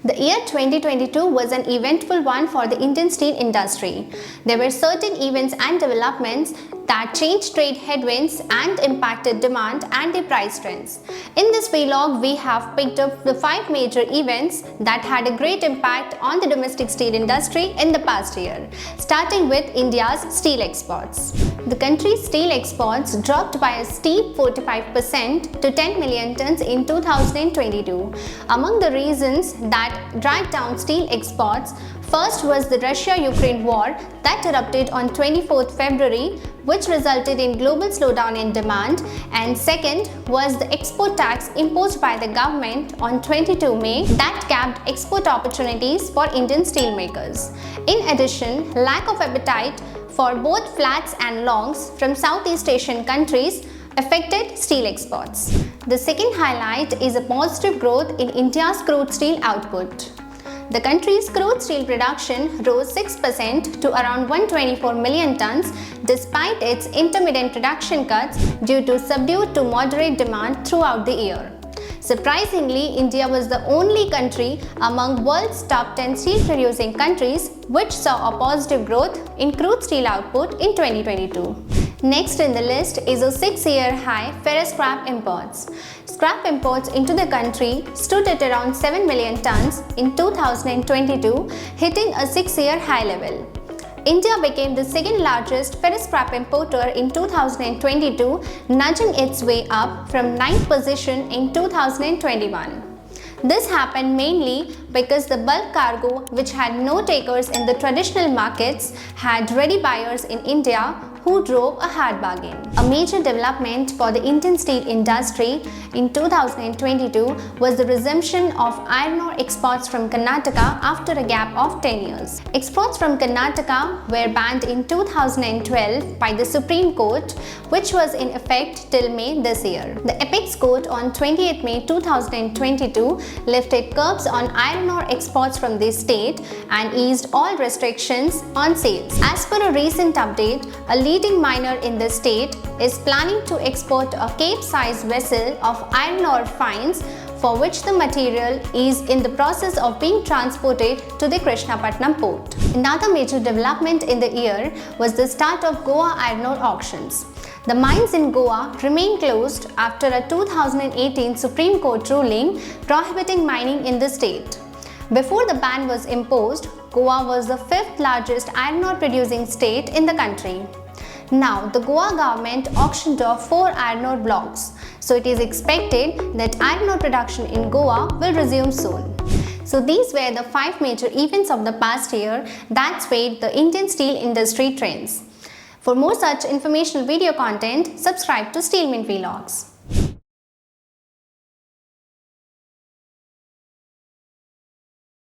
The year 2022 was an eventful one for the Indian steel industry. There were certain events and developments that changed trade headwinds and impacted demand and the price trends. In this vlog, we have picked up the 5 major events that had a great impact on the domestic steel industry in the past year, starting with India's steel exports. The country's steel exports dropped by a steep 45% to 10 million tons in 2022. Among the reasons that dragged down steel exports, first was the Russia-Ukraine war that erupted on 24th February, which resulted in global slowdown in demand, and second was the export tax imposed by the government on 22 May that capped export opportunities for Indian steelmakers. In addition, lack of appetite for both flats and longs from Southeast Asian countries affected steel exports. The second highlight is a positive growth in India's crude steel output. The country's crude steel production rose 6% to around 124 million tons despite its intermittent production cuts due to subdued to moderate demand throughout the year. Surprisingly, India was the only country among world's top 10 steel producing countries which saw a positive growth in crude steel output in 2022. Next in the list is a 6-year high ferrous scrap imports. Scrap imports into the country stood at around 7 million tons in 2022, hitting a 6-year high level. India became the second largest ferrous scrap importer in 2022, nudging its way up from 9th position in 2021. This happened mainly because the bulk cargo, which had no takers in the traditional markets, had ready buyers in India who drove a hard bargain. A major development for the Indian steel industry in 2022 was the resumption of iron ore exports from Karnataka after a gap of 10 years. Exports from Karnataka were banned in 2012 by the Supreme Court, which was in effect till May this year. The Apex Court on 28 May 2022 lifted curbs on iron ore exports from this state and eased all restrictions on sales. As per a recent update, a leading miner in the state is planning to export a Cape-sized vessel of iron ore fines for which the material is in the process of being transported to the Krishnapatnam port. Another major development in the year was the start of Goa iron ore auctions. The mines in Goa remain closed after a 2018 Supreme Court ruling prohibiting mining in the state. Before the ban was imposed, Goa was the 5th largest iron ore producing state in the country. Now, the Goa government auctioned off 4 iron ore blocks, so it is expected that iron ore production in Goa will resume soon. So these were the 5 major events of the past year that swayed the Indian steel industry trends. For more such informational video content, subscribe to SteelMint Vlogs.